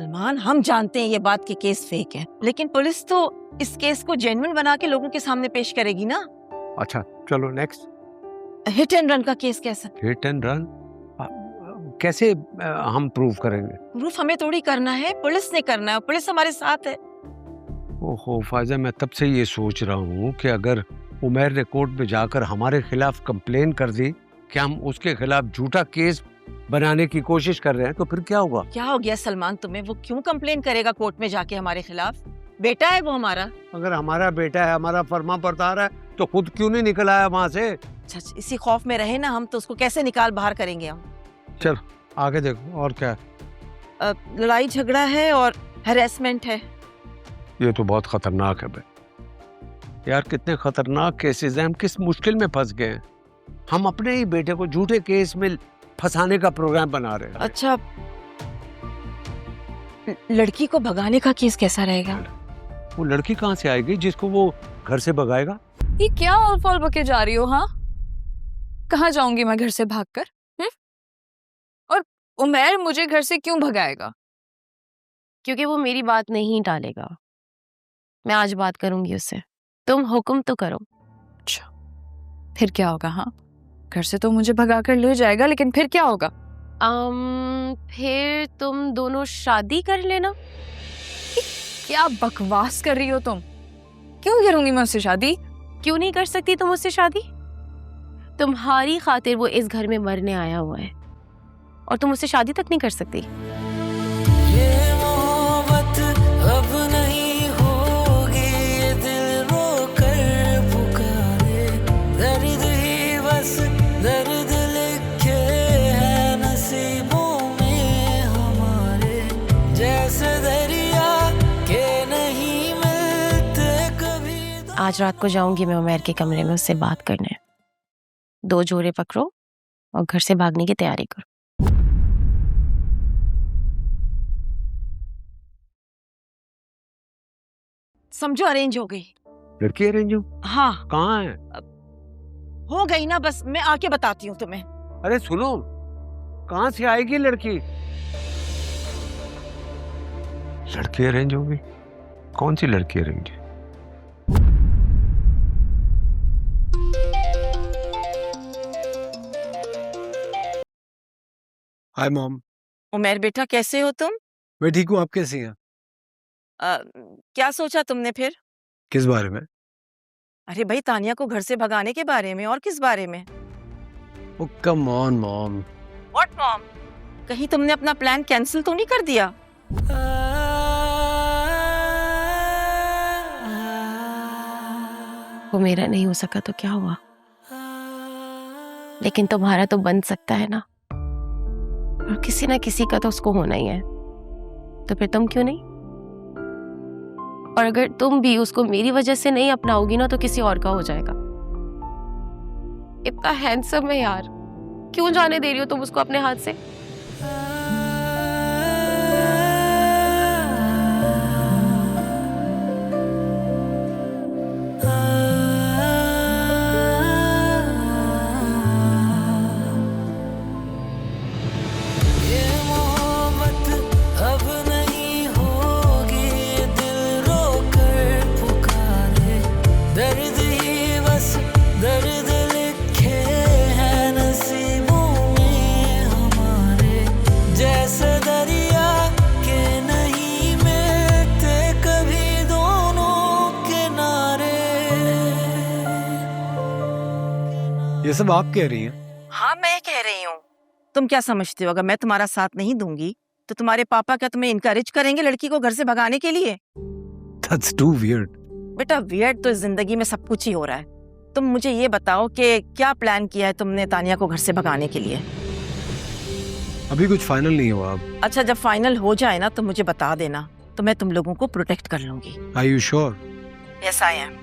सलमान, हम जानते हैं ये बात कि केस फेक है, लेकिन पुलिस तो इस केस को जेन्युइन बना के लोगों के सामने पेश करेगी ना। अच्छा चलो नेक्स्ट। हिट एंड रन का केस कैसा? हिट एंड रन कैसे हम प्रूव करेंगे? प्रूफ हमें थोड़ी करना है, पुलिस ने करना है, पुलिस हमारे साथ है। ओहो फायजा, मैं तब से ये सोच रहा हूँ कि अगर उमैर ने कोर्ट में जाकर हमारे खिलाफ कंप्लेन कर दी कि हम उसके खिलाफ झूठा केस बनाने की कोशिश कर रहे हैं, तो फिर क्या होगा? क्या हो गया सलमान तुम्हें? वो क्यों कंप्लेन करेगा कोर्ट में जाके हमारे खिलाफ? बेटा है वो हमारा। अगर हमारा बेटा है, हमारा फर्मा बरदार है, तो खुद क्यों नहीं निकल आया वहाँ से? अच्छा, इसी खौफ में रहे ना हम, तो उसको कैसे निकाल बाहर करेंगे हम? चल आगे देखो और क्या। लड़ाई झगड़ा है और हैरेसमेंट है। ये तो बहुत खतरनाक है बे यार, कितने खतरनाक केसेस हैं। हम किस मुश्किल में फंस गए हैं। हम अपने ही बेटे को झूठे केस में फंसाने का प्रोग्राम बना रहे हैं। अच्छा, लड़की को भगाने का केस कैसा रहेगा? वो लड़की कहाँ से आएगी जिसको वो घर से भगाएगा? ये क्या ऑल बके जा रही हो? हाँ, कहाँ जाऊंगी मैं घर से भागकर? और उमैर मुझे घर से क्यों भगाएगा? क्योंकि वो मेरी बात नहीं टालेगा। मैं आज बात करूंगी उससे, तुम हुक्म तो करो। अच्छा, फिर क्या होगा? हाँ, घर से तो मुझे भगा कर ले जाएगा, लेकिन फिर क्या होगा? फिर तुम दोनों शादी कर लेना। क्या बकवास कर रही हो तुम? क्यों करूंगी मैं उससे शादी? क्यों नहीं कर सकती तुम उससे शादी? तुम्हारी खातिर वो इस घर में मरने आया हुआ है और तुम उससे शादी तक नहीं कर सकती। ये मोहब्बत अब नहीं होगी, ये दिल रो कर पुकारे, दर्द ही बस दर्द लिखे हैं नसीबों में हमारे, जैसे दरिया के नहीं मिलते कभी। आज रात को जाऊंगी मैं उमैर के कमरे में उससे बात करने। 2 जोड़े पकड़ो और घर से भागने की तैयारी करो। समझो अरेंज हो गई। लड़की अरेंज हो? हाँ, कहाँ है? हो गई ना, बस मैं आके बताती हूँ तुम्हें। अरे सुनो, कहाँ से आएगी लड़की? लड़की अरेंज होगी? कौन सी लड़की अरेंज? Hi mom. उमैर बेटा, कैसे हो तुम? मैं ठीक हूँ, आप कैसी हैं? क्या सोचा तुमने फिर? किस बारे में? अरे भाई, तानिया को घर से भगाने के बारे में। और किस बारे में? Oh come on mom. What mom? कहीं तुमने अपना प्लान कैंसिल तो नहीं कर दिया? वो मेरा नहीं हो सका तो क्या हुआ, लेकिन तुम्हारा तो बन सकता है ना। और किसी ना किसी का तो उसको होना ही है, तो फिर तुम क्यों नहीं? और अगर तुम भी उसको मेरी वजह से नहीं अपनाओगी ना, तो किसी और का हो जाएगा। इतना हैंडसम है यार, क्यों जाने दे रही हो तुम उसको अपने हाथ से? ये सब आप कह रही हैं? हाँ, मैं कह रही हूँ। तुम क्या समझते हो, अगर मैं तुम्हारा साथ नहीं दूंगी तो तुम्हारे पापा क्या तुम्हें इनकरेज करेंगे लड़की को घर से भगाने के लिए? That's too weird. बेटा, वियर्ड तो इस जिंदगी में सब कुछ ही हो रहा है। तुम मुझे ये बताओ कि क्या प्लान किया है तुमने तानिया को घर से भगाने के लिए? अभी कुछ फाइनल नहीं हुआ अब। अच्छा, जब फाइनल हो जाए ना तो मुझे बता देना, तो मैं तुम लोगों को प्रोटेक्ट कर लूंगी। Are you sure? Yes I am.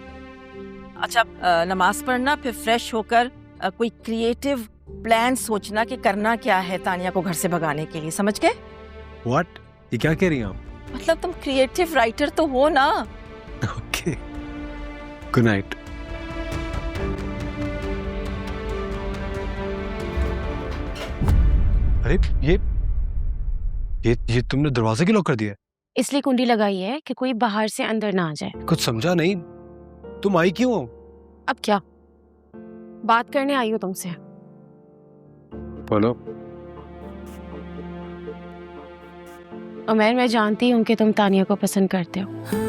अच्छा, नमाज पढ़ना, फिर फ्रेश होकर कोई क्रिएटिव प्लान सोचना कि करना क्या है तानिया को घर से भगाने के लिए, समझ गए? What? ये क्या कह रही हैं आप? मतलब तुम क्रिएटिव राइटर तो हो ना। Okay. Good night. अरे ये तुमने दरवाजे की लॉक कर दिया है? इसलिए कुंडी लगाई है कि कोई बाहर से अंदर ना आ जाए। कुछ समझा नहीं, तुम आई क्यों हो? अब क्या बात करने आई हो तुमसे? बोलो। उमैर, मैं जानती हूँ कि तुम तानिया को पसंद करते हो।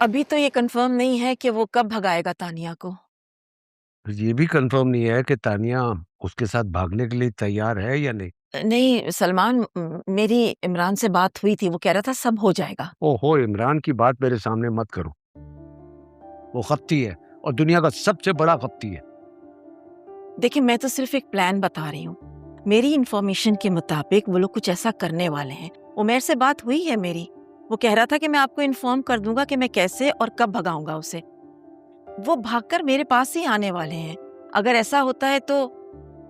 अभी तो ये कंफर्म नहीं है कि वो कब भगाएगा तानिया को। ये भी कंफर्म नहीं है कि तानिया उसके साथ भागने के लिए तैयार है या नहीं। नहीं सलमान, मेरी इमरान से बात हुई थी, वो कह रहा था सब हो जाएगा। ओहो, इमरान की बात मेरे सामने मत करो। वो खत्ती है और दुनिया का सबसे बड़ा खत्ती है। देखिए, मैं तो सिर्फ एक प्लान बता रही हूँ। मेरी इंफॉर्मेशन के मुताबिक वो लोग कुछ ऐसा करने वाले हैं। उमैर से बात हुई है मेरी, वो कह रहा था कि मैं आपको इन्फॉर्म कर दूंगा कि मैं कैसे और कब भगाऊंगा उसे। वो भागकर मेरे पास ही आने वाले हैं। अगर ऐसा होता है तो।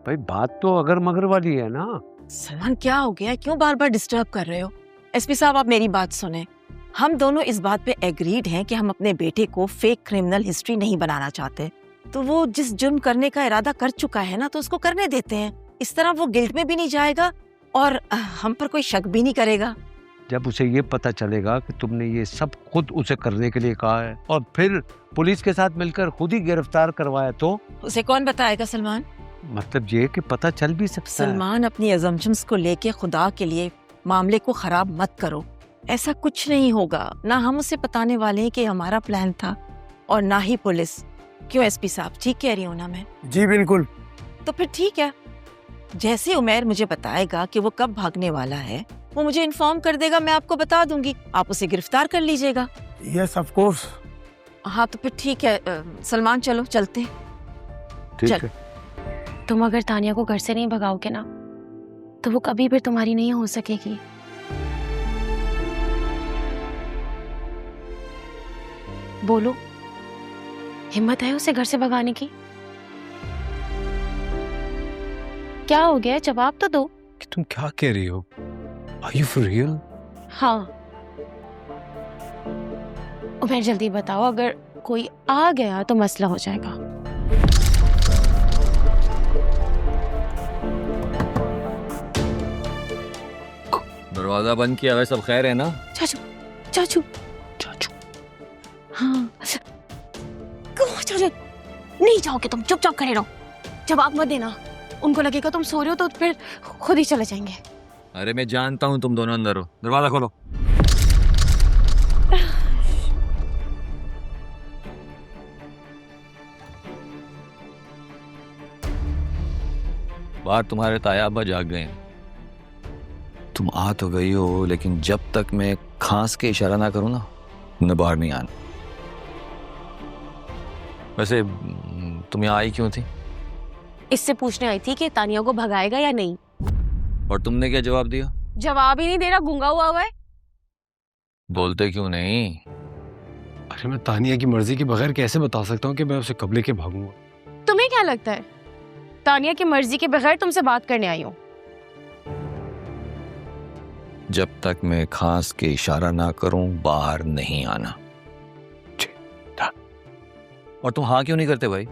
भाई बात तो अगर मगर वाली है ना। सलमान, क्या हो गया? क्यों बार बार डिस्टर्ब कर रहे हो? एसपी साहब, आप मेरी बात सुने। हम दोनों इस बात पे एग्रीड हैं कि हम अपने बेटे को फेक क्रिमिनल हिस्ट्री नहीं बनाना चाहते। तो वो जिस जुर्म करने का इरादा कर चुका है ना, तो उसको करने देते हैं। इस तरह वो गिल्ट में भी नहीं जाएगा और हम पर कोई शक भी नहीं करेगा। जब उसे ये पता चलेगा कि तुमने ये सब खुद उसे करने के लिए कहा है और फिर पुलिस के साथ मिलकर खुद ही गिरफ्तार करवाया, तो उसे कौन बताएगा सलमान? मतलब ये कि पता चल भी सकता है। सलमान, अपनी अजम्पशंस को लेके खुदा के लिए मामले को खराब मत करो। ऐसा कुछ नहीं होगा। ना हम उसे बताने वाले हैं कि हमारा प्लान था और ना ही पुलिस। क्यों एसपी साहब, ठीक कह रही हूँ ना मैं? जी बिल्कुल। तो फिर ठीक है, जैसे उमैर मुझे बताएगा कि वो कब भागने वाला है, वो मुझे इन्फॉर्म कर देगा, मैं आपको बता दूंगी। आप उसे गिरफ्तार कर लीजिएगा। Yes of course. हाँ तो फिर ठीक है सलमान, चलो चलते। ठीक चल। है। तुम अगर तानिया को घर से नहीं भगाओगे ना, तो वो कभी भी तुम्हारी नहीं हो सकेगी। बोलो, हिम्मत है उसे घर से भगाने की? क्या हो गया? जवाब तो दो। कि तुम क्या कह रही हो? Are you for real? हाँ। उमैर, जल्दी बताओ, अगर कोई आ गया तो मसला हो जाएगा। दरवाजा बंद किया है, सब खैर है ना? चाचू, चाचू, चाचू। हाँ। चाचू, नहीं जाओगे तुम, चुपचाप खड़े रहो। जवाब मत देना। उनको लगेगा तुम सो रहे हो तो फिर खुद ही चले जाएंगे। अरे मैं जानता हूँ तुम दोनों अंदर हो, दरवाजा खोलो। बाहर तुम्हारे तायाबा जाग गए हैं। तुम आ तो गई हो, लेकिन जब तक मैं खांस के इशारा ना करूं ना, तुमने बाहर नहीं आना। वैसे तुम यहाँ आई क्यों थी? इससे पूछने आई थी कि तानिया को भगाएगा या नहीं। और तुमने क्या जवाब दिया? जवाब ही नहीं दे रहा, गूंगा हुआ है। बोलते क्यों नहीं? अरे मैं तानिया की मर्जी के बगैर कैसे बता सकता हूँ कि मैं उसे कब लेके भागूंगा? तुम्हें क्या लगता है तानिया की मर्जी के बगैर तुमसे बात करने आई हूँ? जब तक मैं खांस के इशारा ना करूं, बाहर नहीं आना। और तुम हाँ क्यों नहीं करते भाई?